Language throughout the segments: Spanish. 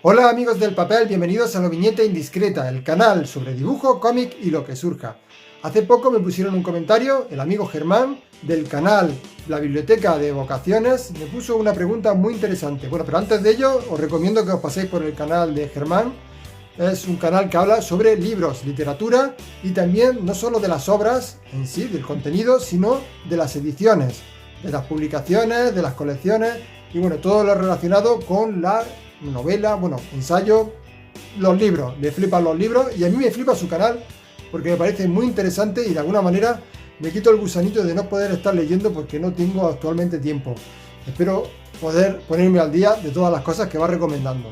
Hola amigos del papel, bienvenidos a La Viñeta Indiscreta, el canal sobre dibujo, cómic y lo que surja. Hace poco me pusieron un comentario, el amigo Germán, del canal La Biblioteca de Vocaciones, me puso una pregunta muy interesante. Bueno, pero antes de ello os recomiendo que os paséis por el canal de Germán. Es un canal que habla sobre libros, literatura y también no solo de las obras en sí, del contenido, sino de las ediciones, de las publicaciones, de las colecciones y bueno, todo lo relacionado con la novela, bueno, ensayo, los libros. Le flipan los libros y a mí me flipa su canal porque me parece muy interesante y de alguna manera me quito el gusanito de no poder estar leyendo porque no tengo actualmente tiempo. Espero poder ponerme al día de todas las cosas que va recomendando.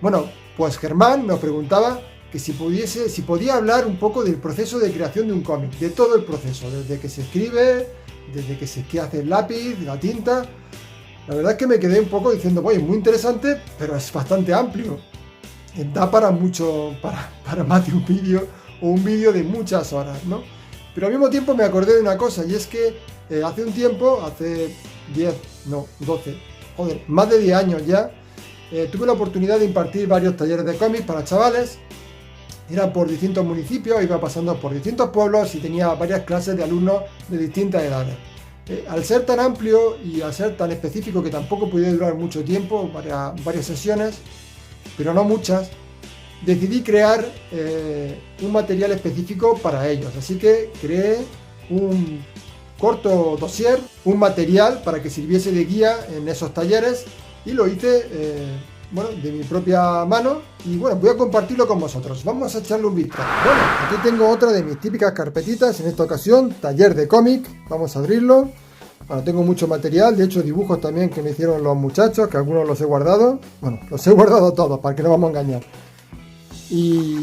Bueno, pues Germán nos preguntaba que si podía hablar un poco del proceso de creación de un cómic, de todo el proceso, desde que se escribe, desde que se hace el lápiz, la tinta. La verdad es que me quedé un poco diciendo, oye, muy interesante, pero es bastante amplio. Da para mucho, para más de un vídeo o un vídeo de muchas horas, ¿no? Pero al mismo tiempo me acordé de una cosa y es que hace un tiempo, hace 12, más de 10 años ya, tuve la oportunidad de impartir varios talleres de cómics para chavales. Era por distintos municipios, iba pasando por distintos pueblos y tenía varias clases de alumnos de distintas edades. Al ser tan amplio y al ser tan específico que tampoco podía durar mucho tiempo, varias sesiones, pero no muchas, decidí crear un material específico para ellos. Así que creé un corto dossier, un material para que sirviese de guía en esos talleres y lo hice de mi propia mano y bueno, voy a compartirlo con vosotros. Vamos a echarle un vistazo. Bueno, aquí tengo otra de mis típicas carpetitas, en esta ocasión taller de cómic. Vamos a abrirlo. Bueno, tengo mucho material, de hecho dibujos también que me hicieron los muchachos, que algunos los he guardado. Bueno, los he guardado todos, para que no vamos a engañar. Y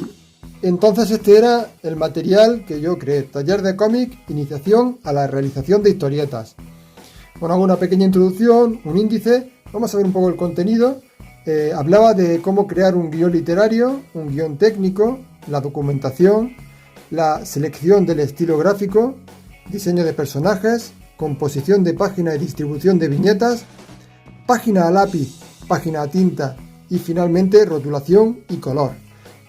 entonces este era el material que yo creé, taller de cómic, iniciación a la realización de historietas. Bueno, hago una pequeña introducción, un índice, vamos a ver un poco el contenido. Hablaba de cómo crear un guión literario, un guión técnico, la documentación, la selección del estilo gráfico, diseño de personajes, composición de página y distribución de viñetas, página a lápiz, página a tinta y finalmente rotulación y color.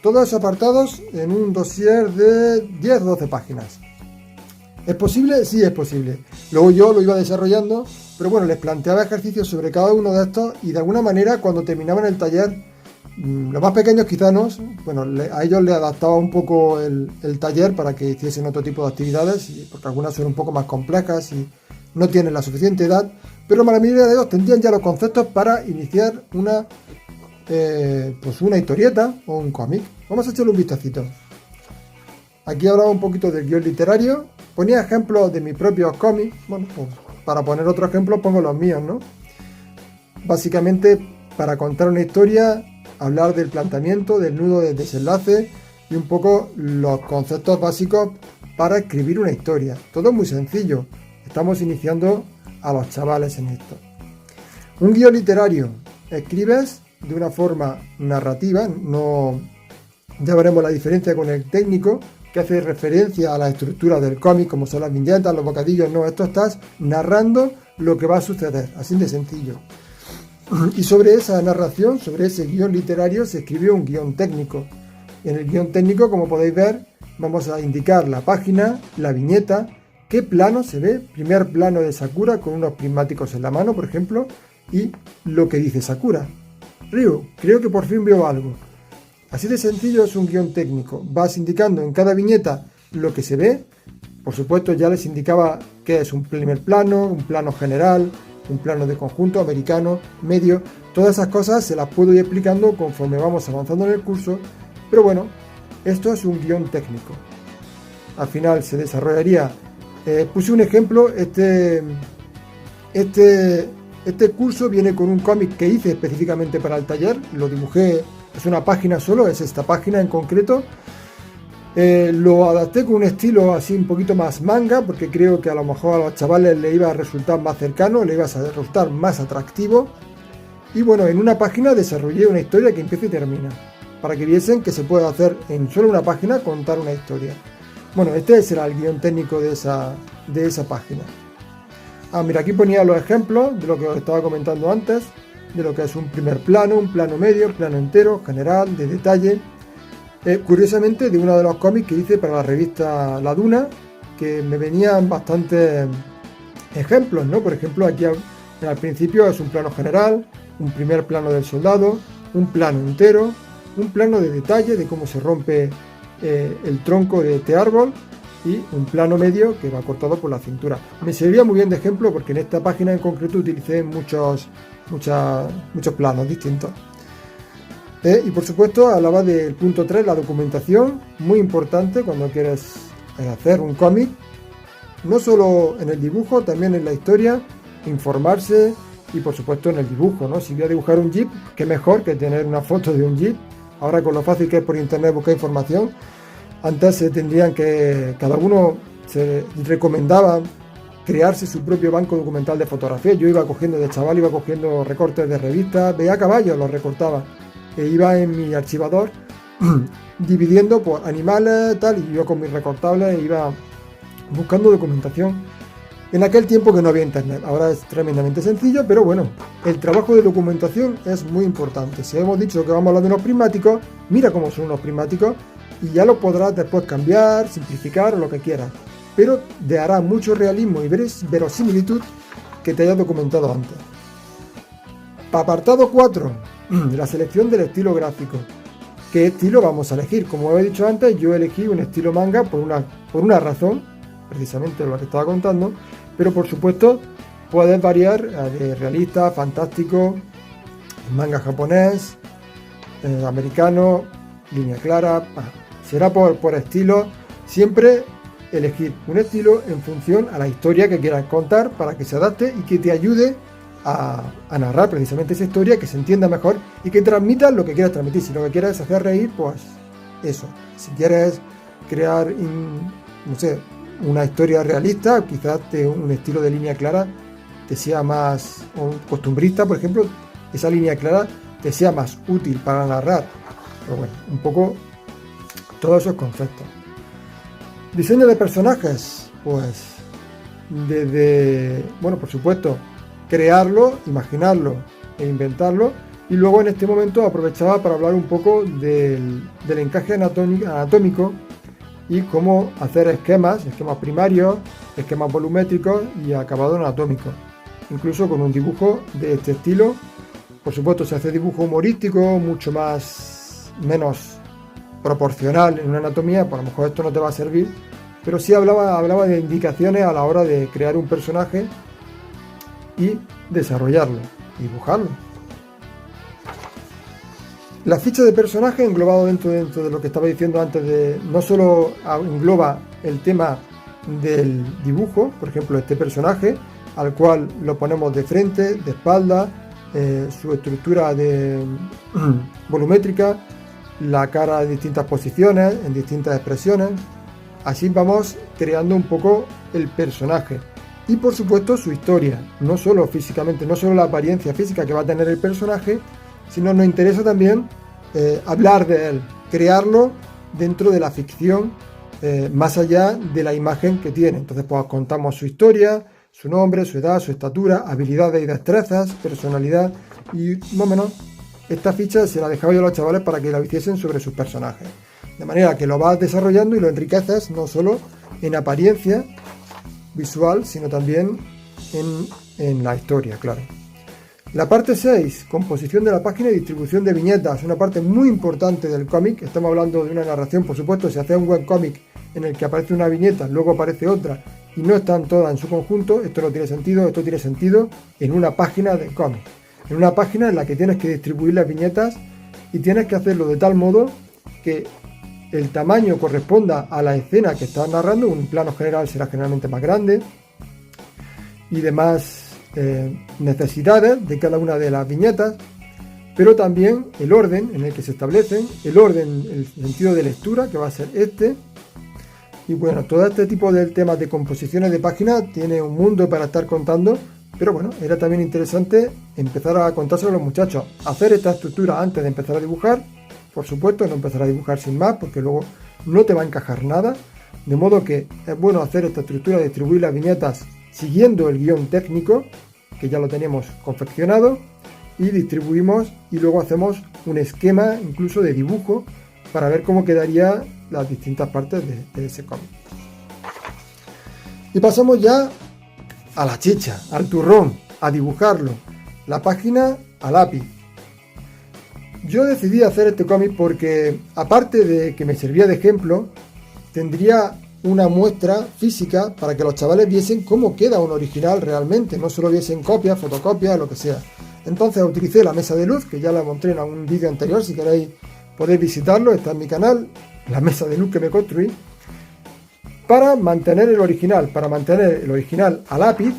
Todos apartados en un dossier de 10-12 páginas. ¿Es posible? Sí, es posible. Luego yo lo iba desarrollando, pero bueno, les planteaba ejercicios sobre cada uno de estos y de alguna manera cuando terminaban el taller, los más pequeños quizás no, bueno, a ellos les adaptaba un poco el taller para que hiciesen otro tipo de actividades, porque algunas son un poco más complejas y no tienen la suficiente edad, pero la mayoría de ellos tendrían ya los conceptos para iniciar una historieta o un cómic. Vamos a echarle un vistacito. Aquí hablaba un poquito del guión literario, ponía ejemplos de mis propios cómics, bueno, pues para poner otro ejemplo pongo los míos, ¿no? Básicamente para contar una historia, hablar del planteamiento, del nudo, del desenlace y un poco los conceptos básicos para escribir una historia. Todo muy sencillo, estamos iniciando a los chavales en esto. Un guión literario, escribes de una forma narrativa, no, ya veremos la diferencia con el técnico, que hace referencia a la estructura del cómic, como son las viñetas, los bocadillos. No, esto estás narrando lo que va a suceder, así de sencillo. Y sobre esa narración, sobre ese guión literario, se escribió un guión técnico. En el guión técnico, como podéis ver, vamos a indicar la página, la viñeta, qué plano se ve, primer plano de Sakura con unos prismáticos en la mano, por ejemplo, y lo que dice Sakura. Ryu, creo que por fin veo algo. Así de sencillo es un guión técnico. Vas indicando en cada viñeta lo que se ve. Por supuesto ya les indicaba que es un primer plano, un plano general, un plano de conjunto, americano, medio. Todas esas cosas se las puedo ir explicando conforme vamos avanzando en el curso. Pero bueno, esto es un guión técnico. Al final se desarrollaría... puse un ejemplo. Este curso viene con un cómic que hice específicamente para el taller. Lo dibujé... Es una página solo, es esta página en concreto. Lo adapté con un estilo así un poquito más manga, porque creo que a lo mejor a los chavales le iba a resultar más cercano, le iba a resultar más atractivo. Y bueno, en una página desarrollé una historia que empieza y termina, para que viesen que se puede hacer en solo una página contar una historia. Bueno, este será el guión técnico de esa página. Mira, aquí ponía los ejemplos de lo que os estaba comentando antes. de lo que es un primer plano, un plano medio, plano entero, general, de detalle. Curiosamente, de uno de los cómics que hice para la revista La Duna, que me venían bastantes ejemplos, ¿no? Por ejemplo, aquí al principio es un plano general, un primer plano del soldado, un plano entero, un plano de detalle de cómo se rompe el tronco de este árbol y un plano medio que va cortado por la cintura. Me servía muy bien de ejemplo porque en esta página en concreto utilicé muchos planos distintos. Y por supuesto hablaba del punto 3, la documentación, muy importante cuando quieres hacer un cómic, no solo en el dibujo, también en la historia, informarse y por supuesto en el dibujo, ¿no? Si voy a dibujar un jeep, qué mejor que tener una foto de un jeep. Ahora con lo fácil que es por internet buscar información, antes se tendrían que, cada uno se recomendaba crearse su propio banco documental de fotografías. Yo iba cogiendo de chaval, iba cogiendo recortes de revistas, veía caballos, los recortaba. E iba en mi archivador dividiendo por animales, tal, y yo con mis recortables iba buscando documentación. En aquel tiempo que no había internet, ahora es tremendamente sencillo, pero bueno, el trabajo de documentación es muy importante. Si hemos dicho que vamos a hablar de unos prismáticos, mira cómo son unos prismáticos y ya lo podrás después cambiar, simplificar o lo que quieras, pero te hará mucho realismo y verosimilitud que te hayas documentado antes. Apartado 4, la selección del estilo gráfico. ¿Qué estilo vamos a elegir? Como he dicho antes, yo elegí un estilo manga por una razón, precisamente lo que estaba contando, pero por supuesto puedes variar de realista, fantástico, manga japonés, americano, línea clara. Será por estilo, siempre elegir un estilo en función a la historia que quieras contar para que se adapte y que te ayude a narrar precisamente esa historia, que se entienda mejor y que transmita lo que quieras transmitir. Si lo que quieres es hacer reír, pues eso. Si quieres crear, no sé, una historia realista, quizás un estilo de línea clara te sea más, o costumbrista, por ejemplo, esa línea clara te sea más útil para narrar. Pero bueno, un poco todos esos conceptos. Diseño de personajes, pues desde, bueno, por supuesto, crearlo, imaginarlo e inventarlo, y luego en este momento aprovechaba para hablar un poco del encaje anatómico y cómo hacer esquemas primarios, esquemas volumétricos y acabado anatómico, incluso con un dibujo de este estilo. Por supuesto se hace dibujo humorístico, mucho menos proporcional en una anatomía, por lo mejor esto no te va a servir, pero sí hablaba de indicaciones a la hora de crear un personaje y desarrollarlo, dibujarlo. La ficha de personaje englobado dentro de lo que estaba diciendo antes, no solo engloba el tema del dibujo, por ejemplo este personaje al cual lo ponemos de frente, de espalda, su estructura volumétrica, la cara en distintas posiciones, en distintas expresiones. Así vamos creando un poco el personaje. Y por supuesto su historia, no solo físicamente, no solo la apariencia física que va a tener el personaje, sino nos interesa también hablar de él, crearlo dentro de la ficción, más allá de la imagen que tiene. Entonces pues contamos su historia, su nombre, su edad, su estatura, habilidades y destrezas, personalidad, y más o menos esta ficha se la dejaba yo a los chavales para que la hiciesen sobre sus personajes. De manera que lo vas desarrollando y lo enriqueces no solo en apariencia visual, sino también en la historia, claro. La parte 6, composición de la página y distribución de viñetas, una parte muy importante del cómic. Estamos hablando de una narración, por supuesto. Si haces un buen cómic en el que aparece una viñeta, luego aparece otra y no están todas en su conjunto, esto no tiene sentido. Esto tiene sentido en una página de cómic, en una página en la que tienes que distribuir las viñetas y tienes que hacerlo de tal modo que el tamaño corresponda a la escena que estás narrando. Un plano general será generalmente más grande y demás necesidades de cada una de las viñetas, pero también el orden en el que se establecen, el sentido de lectura, que va a ser este. Y bueno, todo este tipo de temas de composiciones de páginas tiene un mundo para estar contando, pero bueno, era también interesante empezar a contárselo a los muchachos, hacer esta estructura antes de empezar a dibujar. Por supuesto, no empezar a dibujar sin más, porque luego no te va a encajar nada, de modo que es bueno hacer esta estructura, distribuir las viñetas siguiendo el guión técnico, que ya lo teníamos confeccionado, y distribuimos y luego hacemos un esquema incluso de dibujo para ver cómo quedaría las distintas partes de ese cómic. Y pasamos ya a la chicha, al turrón, a dibujarlo, la página a lápiz. Yo decidí hacer este cómic porque, aparte de que me servía de ejemplo, tendría una muestra física para que los chavales viesen cómo queda un original realmente, no solo viesen copias, fotocopias, lo que sea. Entonces utilicé la mesa de luz, que ya la mostré en un vídeo anterior, si queréis podéis visitarlo, está en mi canal, la mesa de luz que me construí, para mantener el original a lápiz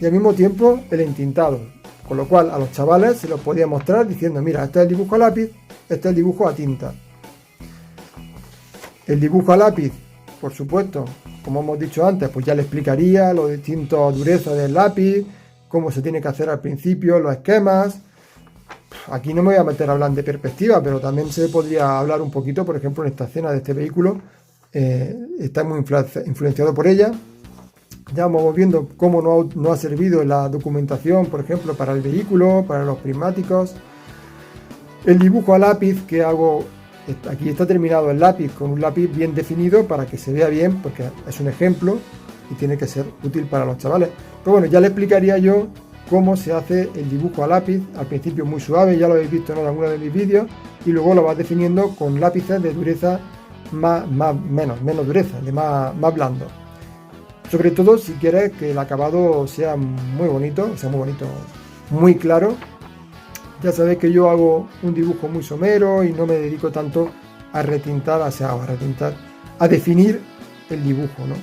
y al mismo tiempo el entintado. Con lo cual a los chavales se los podía mostrar diciendo, mira, este es el dibujo a lápiz, este es el dibujo a tinta. El dibujo a lápiz, por supuesto, como hemos dicho antes, pues ya le explicaría los distintos durezas del lápiz, cómo se tiene que hacer al principio, los esquemas. Aquí no me voy a meter a hablar de perspectiva, pero también se podría hablar un poquito, por ejemplo, en esta escena de este vehículo, está muy influenciado por ella. Ya vamos viendo cómo no ha servido la documentación, por ejemplo, para el vehículo, para los prismáticos. El dibujo a lápiz que hago, aquí está terminado el lápiz con un lápiz bien definido para que se vea bien, porque es un ejemplo y tiene que ser útil para los chavales. Pero bueno, ya le explicaría yo cómo se hace el dibujo a lápiz, al principio muy suave, ya lo habéis visto en alguno de mis vídeos, y luego lo vas definiendo con lápices de dureza menos dureza, de más blando. Sobre todo si quieres que el acabado sea muy bonito, muy claro. Ya sabéis que yo hago un dibujo muy somero y no me dedico tanto a retintar, a definir el dibujo, ¿no?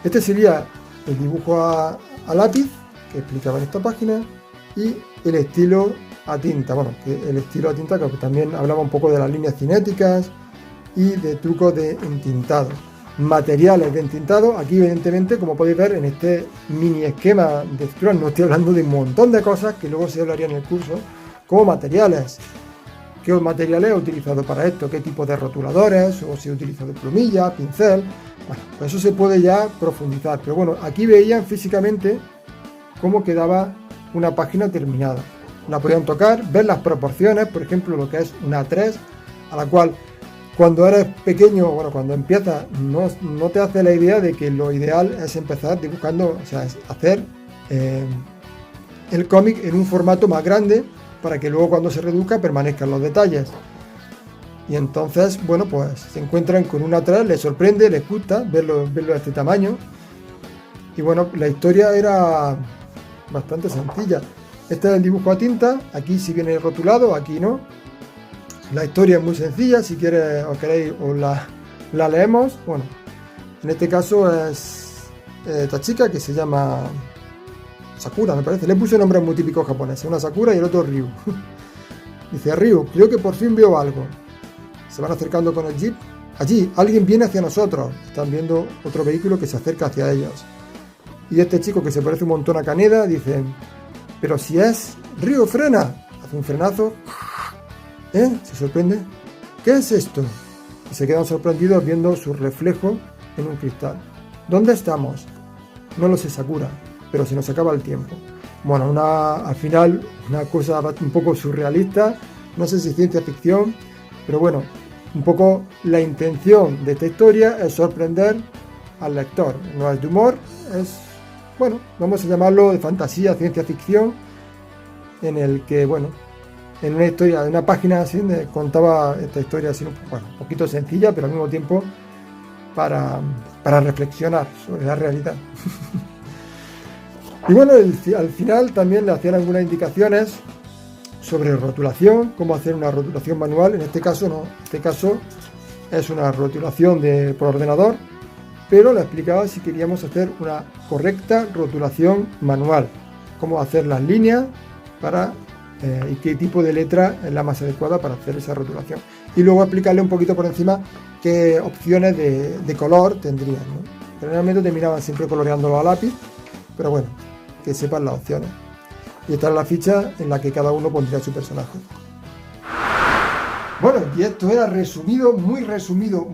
Este sería el dibujo a lápiz que explicaba en esta página y el estilo a tinta, que el estilo a tinta que también hablaba un poco de las líneas cinéticas y de trucos de entintado. Materiales de entintado, aquí evidentemente, como podéis ver en este mini esquema de texturas, no estoy hablando de un montón de cosas que luego se hablaría en el curso, como materiales. ¿Qué materiales he utilizado para esto? ¿Qué tipo de rotuladores? ¿O si he utilizado plumilla, pincel? Bueno, pues eso se puede ya profundizar, pero bueno, aquí veían físicamente cómo quedaba una página terminada. La podían tocar, ver las proporciones, por ejemplo, lo que es una A3, a la cual cuando eres pequeño, cuando empiezas, no te hace la idea de que lo ideal es empezar dibujando, o sea, es hacer el cómic en un formato más grande para que luego cuando se reduzca permanezcan los detalles. Y entonces, pues se encuentran con una A3, les sorprende, les gusta verlo a este tamaño. Y la historia era bastante sencilla. Este es el dibujo a tinta, aquí sí viene rotulado, aquí no. La historia es muy sencilla, si queréis os la leemos. Bueno, en este caso es esta chica que se llama Sakura, me parece. Le puse nombres muy típicos japoneses, una Sakura y el otro Ryu. Dice, Ryu, creo que por fin veo algo. Se van acercando con el jeep. Allí, alguien viene hacia nosotros. Están viendo otro vehículo que se acerca hacia ellos. Y este chico que se parece un montón a Kaneda dice, pero si es Ryu, frena. Hace un frenazo. Se sorprende. ¿Qué es esto? Y se quedan sorprendidos viendo su reflejo en un cristal. ¿Dónde estamos? No lo sé, Sakura, pero se nos acaba el tiempo. Bueno, al final una cosa un poco surrealista, no sé si ciencia ficción, pero bueno, un poco la intención de esta historia es sorprender al lector. No es de humor, es, vamos a llamarlo de fantasía, ciencia ficción, en el que, en una historia, de una página así, contaba esta historia así, un poquito sencilla, pero al mismo tiempo para reflexionar sobre la realidad. Y al final también le hacían algunas indicaciones sobre rotulación, cómo hacer una rotulación manual. En este caso no, en este caso es una rotulación por ordenador, pero le explicaba si queríamos hacer una correcta rotulación manual, cómo hacer las líneas y qué tipo de letra es la más adecuada para hacer esa rotulación. Y luego explicarle un poquito por encima qué opciones de color tendrían, ¿no? Generalmente terminaban siempre coloreándolo a lápiz, pero que sepan las opciones. Y esta es la ficha en la que cada uno pondría su personaje. Y esto era muy resumido,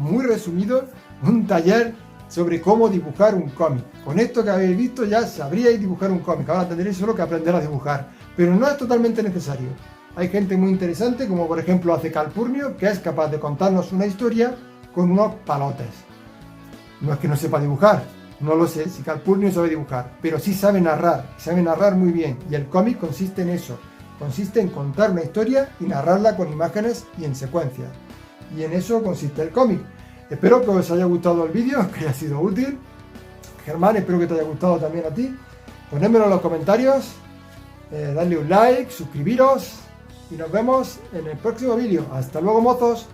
un taller sobre cómo dibujar un cómic. Con esto que habéis visto ya sabríais dibujar un cómic. Ahora tendréis solo que aprender a dibujar. pero no es totalmente necesario. Hay gente muy interesante, como por ejemplo hace Calpurnio, que es capaz de contarnos una historia con unos palotes. No es que no sepa dibujar, no lo sé si Calpurnio sabe dibujar, pero sí sabe narrar muy bien. Y el cómic consiste en eso, consiste en contar una historia y narrarla con imágenes y en secuencia. Y en eso consiste el cómic. Espero que os haya gustado el vídeo, que haya sido útil. Germán, espero que te haya gustado también a ti. Ponedmelo en los comentarios, dadle un like, suscribiros y nos vemos en el próximo vídeo. Hasta luego, mozos.